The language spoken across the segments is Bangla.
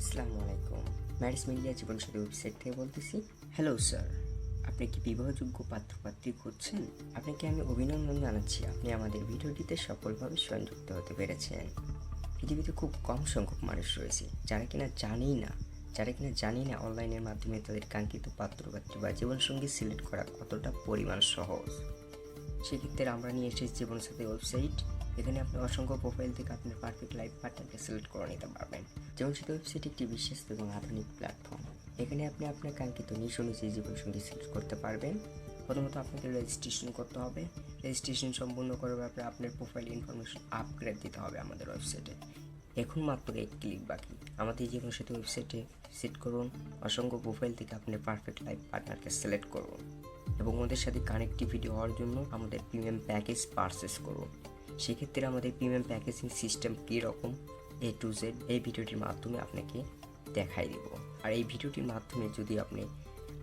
আসসালামু আলাইকুম। ম্যারিজ মিডিয়া জীবনসাথী ওয়েবসাইট থেকে বলতেছি। হ্যালো স্যার, আপনি কি বিবাহযোগ্য পাত্রপাত্রী খুঁজছেন? আপনাকে আমি অভিনন্দন জানাচ্ছি, আপনি আমাদের ভিডিওটিতে সফলভাবে সংযুক্ত হতে পেরেছেন। পৃথিবীতে খুব কম সংখ্যক মানুষ রয়েছে যারা কিনা জানি না অনলাইনের মাধ্যমে তাদের কাঙ্ক্ষিত পাত্রপাত্রী বা জীবনসঙ্গী সিলেক্ট করা কতটা পরিমাণ সহজ। সেক্ষেত্রে আমরা নিয়ে এসেছি জীবনসাথী ওয়েবসাইট। এখানে আপনি অসংখ্য প্রোফাইল থেকে আপনার পারফেক্ট লাইফ পার্টনারকে সিলেক্ট করে নিতে পারবেন। জীবনসাথী ওয়েবসাইট একটি বিশ্বস্ত এবং আধুনিক প্ল্যাটফর্ম। এখানে আপনি আপনার কাঙ্ক্ষিত নিজ অনুযায়ী জীবনসঙ্গী সিলেক্ট করতে পারবেন। প্রথমত আপনাকে রেজিস্ট্রেশন করতে হবে। রেজিস্ট্রেশন সম্পূর্ণ করার ব্যাপারে আপনার প্রোফাইল ইনফরমেশন আপগ্রেড দিতে হবে আমাদের ওয়েবসাইটে। এখন মাত্র এক ক্লিক বাকি। আমাদের জীবনসাথী ওয়েবসাইটে ভিজিট করুন, অসংখ্য প্রোফাইল থেকে আপনার পারফেক্ট লাইফ পার্টনারকে সিলেক্ট করুন এবং ওদের সাথে কানেক্টিভিটি হওয়ার জন্য আমাদের প্রিমিয়াম প্যাকেজ পারচেস করুন। সেক্ষেত্রে আমাদের প্রিমিয়াম প্যাকেজিং সিস্টেম কীরকম A to Z এই ভিডিওটির মাধ্যমে আপনাকে দেখাই দেব। আর এই ভিডিওটির মাধ্যমে যদি আপনি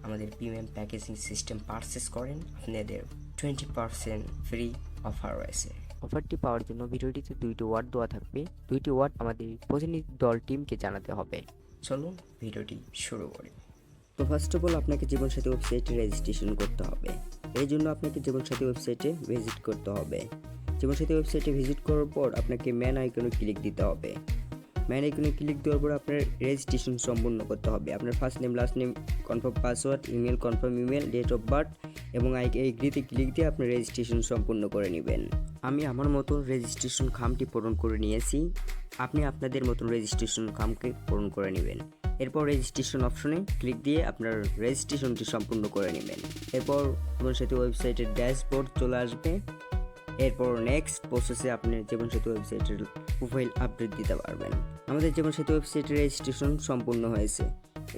আমাদের প্রিমিয়াম প্যাকেজিং সিস্টেম পারচেস করেন, আপনাদের 20% ফ্রি অফার রয়েছে। অফারটি পাওয়ার জন্য ভিডিওটিতে 2টি ওয়ার্ড দেওয়া থাকবে। 2টি ওয়ার্ড আমাদের প্রতিনিধি দল টিমকে জানাতে হবে। চলুন ভিডিওটি শুরু করি। তো ফার্স্ট অফ অল আপনাকে জীবনসাথী ওয়েবসাইটে রেজিস্ট্রেশন করতে হবে। এই জন্য আপনাকে জীবনসাথী ওয়েবসাইটে ভিজিট করতে হবে। জীবনসাথী ওয়েবসাইটে ভিজিট করার পর আপনাকে ম্যান আইকনে ক্লিক দিতে হবে। ম্যান আইকনে ক্লিক দেওয়ার পর আপনার রেজিস্ট্রেশন সম্পূর্ণ করতে হবে। আপনার first name, last name, confirm password, email, confirm email, date of birth এবং এগ্রিতে ক্লিক দিয়ে আপনার রেজিস্ট্রেশন সম্পূর্ণ করে নেবেন। আমি আমার মতো রেজিস্ট্রেশন খামটি পূরণ করে নিয়েছি। আপনি আপনাদের মতন রেজিস্ট্রেশন খামকে পূরণ করে নেবেন। এরপর রেজিস্ট্রেশন অপশনে ক্লিক দিয়ে আপনার রেজিস্ট্রেশনটি সম্পূর্ণ করে নেবেন। এরপর জীবনসাথী ওয়েবসাইটের ড্যাশবোর্ড চলে আসবে। এরপর নেক্সট প্রসেসে আপনি জীবনসাথী ওয়েবসাইটের প্রোফাইল আপডেট দিতে পারবেন। আমাদের জীবনসাথী ওয়েবসাইটের রেজিস্ট্রেশন সম্পূর্ণ হয়েছে।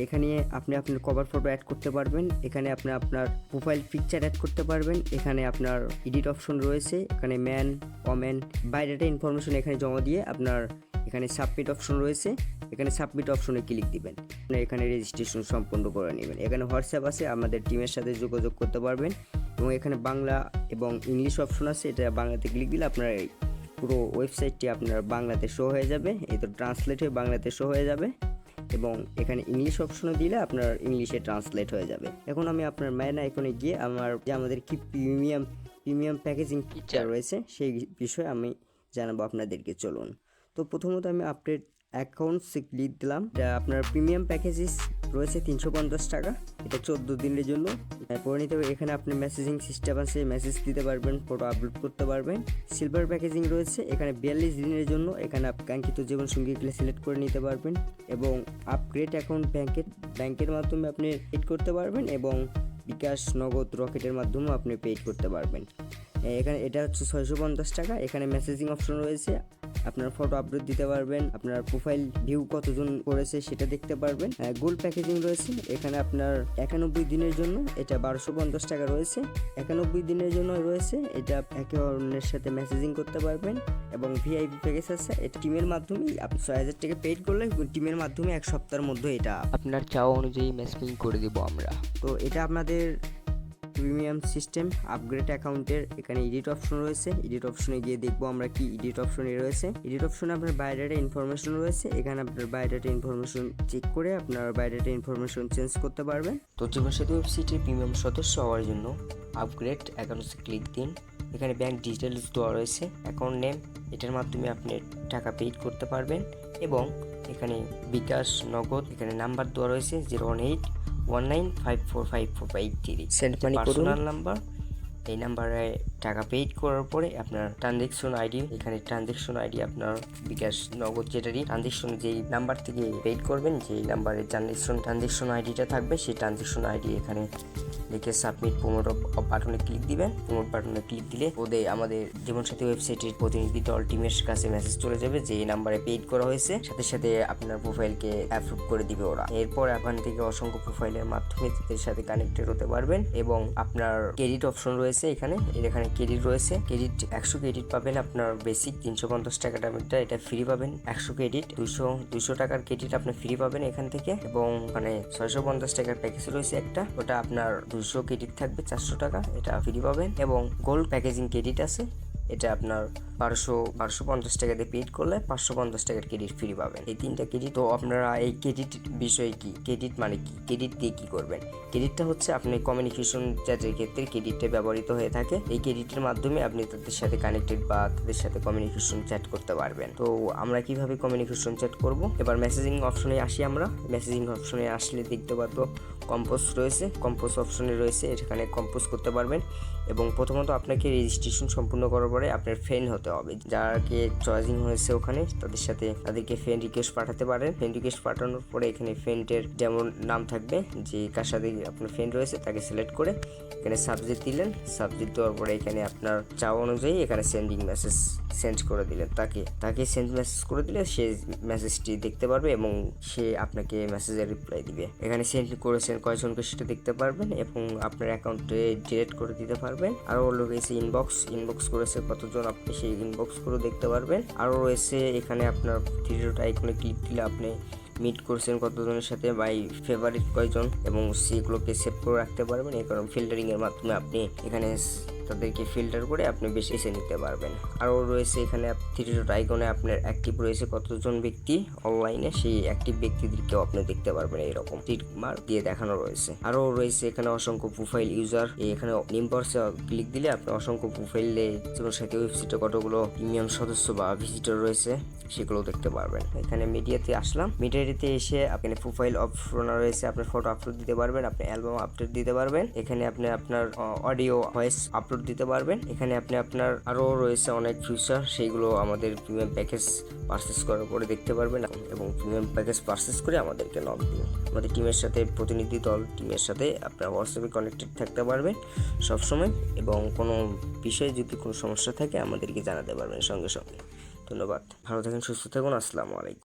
এখানে আপনি আপনার কভার ফটো অ্যাড করতে পারবেন। এখানে আপনি আপনার প্রোফাইল পিকচার অ্যাড করতে পারবেন। এখানে আপনার এডিট অপশন রয়েছে। এখানে ম্যান, ওমেন, বায়োডাটা ইনফরমেশন এখানে জমা দিয়ে আপনার এখানে সাবমিট অপশন রয়েছে। এখানে সাবমিট অপশনে ক্লিক দিবেন। আপনি এখানে রেজিস্ট্রেশন সম্পূর্ণ করে নেবেন। এখানে হোয়াটসঅ্যাপ আছে, আমাদের টিমের সাথে যোগাযোগ করতে পারবেন এবং এখানে বাংলা এবং ইংলিশ অপশন আছে। এটা বাংলাতে ক্লিক দিলে আপনার এই পুরো ওয়েবসাইটটি আপনার বাংলাতে শো হয়ে যাবে। এই তো ট্রান্সলেট হয়ে বাংলাতে শো হয়ে যাবে এবং এখানে ইংলিশ অপশনে দিলে আপনার ইংলিশে ট্রান্সলেট হয়ে যাবে। এখন আমি আপনার ম্যান আইকনে গিয়ে আমাদের কি প্রিমিয়াম প্যাকেজিং ফিচার রয়েছে সেই বিষয়ে আমি জানাবো আপনাদেরকে। চলুন। তো প্রথমত আমি আপডেট অ্যাকাউন্টসে ক্লিক দিলাম। আপনার প্রিমিয়াম প্যাকেজেস রয়েছে 350 টাকা। এটা 14 দিনের জন্য পরে নিতে হবে। এখানে আপনি মেসেজিং সিস্টেম আছে, মেসেজ দিতে পারবেন, ফটো আপলোড করতে পারবেন। সিলভার প্যাকেজিং রয়েছে এখানে 42 দিনের জন্য। এখানে কাঙ্ক্ষিত জীবনসঙ্গীকে সিলেক্ট করে নিতে পারবেন এবং আপগ্রেড অ্যাকাউন্ট ব্যাংকের মাধ্যমে আপনি পেড করতে পারবেন এবং বিকাশ, নগদ, রকেটের মাধ্যমেও আপনি পেড করতে পারবেন। এখানে এটা হচ্ছে 650 টাকা। এখানে মেসেজিং অপশন রয়েছে, আপনার ফটো আপলোড দিতে পারবেন, আপনার প্রোফাইল ভিউ কতজন করেছে সেটা দেখতে পারবেন। গোল্ড প্যাকেজিং রয়েছে এখানে আপনার 91 দিনের জন্য। এটা 1250 টাকা রয়েছে। 91 দিনের জন্য রয়েছে। এটা একে অন্যের সাথে মেসেজিং করতে পারবেন এবং ভিআইপি প্যাকেজ আছে। এটা টিমের মাধ্যমে আপনি 6000 টাকা পেড করলে টিমের মাধ্যমে 1 সপ্তাহের মধ্যে এটা আপনার চাওয়া অনুযায়ী মেসেজিং করে দেবো আমরা। তো এটা আপনাদের প্রিমিয়াম সিস্টেম আপগ্রেড অ্যাকাউন্টের। এখানে এডিট অপশন রয়েছে। এডিট অপশনে গিয়ে দেখবো আমরা কি এডিট অপশনে রয়েছে। এডিট অপশনে আপনার বায়োডাটা ইনফরমেশন রয়েছে। এখানে আপনার বায়োডাটা ইনফরমেশন চেক করে আপনার বায়োডাটা ইনফরমেশন চেঞ্জ করতে পারবেন। তো জীবনসাথী ওয়েবসাইটের প্রিমিয়াম সদস্য হওয়ার জন্য আপগ্রেড অ্যাকাউন্টসে ক্লিক দিন। এখানে ব্যাংক ডিটেলস দেওয়া রয়েছে, অ্যাকাউন্ট নেম, এটার মাধ্যমে আপনি টাকা পেইড করতে পারবেন এবং এখানে বিকাশ, নগদ, এখানে নাম্বার দেওয়া রয়েছে 01819545483। Send money personal number. এই নাম্বারে টাকা পেইড করার পরে আপনার ট্রানজ্যাকশন আইডি, এখানে ট্রানজ্যাকশন আইডি আপনার বিকাশ, নগদ যেটারই ট্রানজ্যাকশন যেই নাম্বার থেকে পেইড করবেন, যেই নাম্বারে ট্রানজ্যাকশন আইডিটা থাকবে সেই ট্রানজ্যাকশন আইডি এখানে লিখে সাবমিট প্রমোট বাটনে ক্লিক দিবেন। প্রমোট বাটনে ক্লিক দিলে আমাদের জীবনসাথী ওয়েবসাইটের প্রতিনিধি দল টিমের কাছে মেসেজ চলে যাবে যে এই নাম্বারে পেইড করা হয়েছে, সাথে সাথে আপনার প্রোফাইলকে অ্যাপ্রুভ করে দিবে ওরা। এরপর এখান থেকে অসংখ্য প্রোফাইলের মাধ্যমে তাদের সাথে কানেক্টেড হতে পারবেন এবং আপনার ক্রেডিট অপশন রয়েছে। এখানে ক্রেডিট রয়েছে। ক্রেডিট 100 ক্রেডিট পাবেন আপনার বেসিক 350 টাকা দামেরটা, এটা ফ্রি পাবেন। 100 ক্রেডিট 200 টাকার ক্রেডিট আপনি ফ্রি পাবেন এখান থেকে এবং মানে 650 টাকার প্যাকেজ রয়েছে একটা, ওটা আপনার 200 ক্রেডিট থাকবে 400 টাকা, এটা ফ্রি পাবেন এবং গোল্ড প্যাকেজিং ক্রেডিট আছে এটা আপনার 1250 টাকা দিয়ে পেড করলে 550 টাকার ক্রেডিট ফ্রি পাবেন। এই 3টা ক্রেডিট। তো আপনারা এই ক্রেডিট বিষয়ে কি, ক্রেডিট মানে কি, ক্রেডিট দিয়ে কি করবেন? ক্রেডিটটা হচ্ছে আপনি কমিউনিকেশন চ্যাটের ক্ষেত্রে ক্রেডিটটা ব্যবহৃত হয়ে থাকে। এই ক্রেডিটের মাধ্যমে আপনি তাদের সাথে কানেক্টেড বা তাদের সাথে কমিউনিকেশন চ্যাট করতে পারবেন। তো আমরা কিভাবে কমিউনিকেশন চ্যাট করব? এবার মেসেজিং অপশনে আসি। আমরা মেসেজিং অপশনে আসলে দেখতে পারবো কম্পোজ রয়েছে, কম্পোজ অপশনে রয়েছে, এখানে কম্পোজ করতে পারবেন। এবং প্রথমত আপনাকে রেজিস্ট্রেশন সম্পূর্ণ করার পরে আপনার ফ্রেন্ড হতে হবে। যাকে চয়েসিং হয়েছে ওখানে তাদেরকে ফ্রেন্ড রিকোয়েস্ট পাঠাতে পারেন। ফ্রেন্ড রিকোয়েস্ট পাঠানোর পরে এখানে ফ্রেন্ডের যেমন নাম থাকবে, যে কার সাথে আপনার ফ্রেন্ড রয়েছে তাকে সিলেক্ট করে এখানে সাবজেক্ট দিলেন। সাবজেক্ট দেওয়ার পরে এখানে আপনার চাওয়া অনুযায়ী এখানে সেন্ডিং মেসেজ সেন্ড করে দিলেন। তাকে সেন্ড মেসেজ করে দিলে সে মেসেজটি দেখতে পারবে এবং সে আপনাকে মেসেজের রিপ্লাই দিবে। এখানে সেন্ড করেছেন কয়জনকে সেটা দেখতে পারবেন এবং আপনার অ্যাকাউন্টে ডিলিট করে দিতে পারবেন। আরও রয়েছে ইনবক্স করেছে কতজন, আপনি সেই ইনবক্স করে দেখতে পারবেন। আরও রয়েছে এখানে আপনার থ্রি ডট আইকনে ক্লিক দিলে আপনি মিট করছেন কতজনের সাথে, বাই ফেভারিট কয়জন, এবং সেগুলোকে সেভ করে রাখতে পারবেন। এই কারণে ফিল্টারিংয়ের মাধ্যমে আপনি এখানে তাদেরকে ফিল্টার করে আপনি বেশি নিতে পারবেন। আরও রয়েছে এখানে থ্রি ডট আইকনে আপনার অ্যাক্টিভ রয়েছে কতজন ব্যক্তি অনলাইনে, সেই অ্যাক্টিভ ব্যক্তিদেরকেও আপনি দেখতে পারবেন। এইরকম টিক মার্ক দিয়ে দেখানো রয়েছে। আরও রয়েছে এখানে অসংখ্য প্রোফাইল ইউজার। এখানে নিম বক্সে ক্লিক দিলে আপনি অসংখ্য প্রোফাইলে যেমন সাথে ওয়েবসাইটে কতগুলো প্রিমিয়াম সদস্য বা ভিজিটর রয়েছে সেগুলো দেখতে পারবেন। এখানে মিডিয়াতে আসলাম। মিডিয়াতে এসে আপনি প্রোফাইল অপশন রয়েছে, আপনি ফটো আপলোড দিতে পারবেন, আপনি অ্যালবাম আপলোড দিতে পারবেন। এখানে আপনি আপনার অডিও ভয়েস আপলোড দিতে পারবেন। এখানে আপনি আপনার আরও রয়েছে অনেক ফিচার, সেইগুলো আমাদের প্রিমিয়াম প্যাকেজ পারচেস করার পরে দেখতে পারবেন এবং প্রিমিয়াম প্যাকেজ পারচেস করে আমাদেরকে নক দিন। আমাদের টিমের সাথে প্রতিনিধি দল টিমের সাথে আপনার হোয়াটসঅ্যাপে কানেক্টেড থাকতে পারবেন সবসময়, এবং কোনো বিষয়ে যদি কোনো সমস্যা থাকে আমাদেরকে জানাতে পারবেন সঙ্গে সঙ্গে। ধন্যবাদ, ভালো থাকুন, সুস্থ থাকুন, আসসালামু আলাইকুম।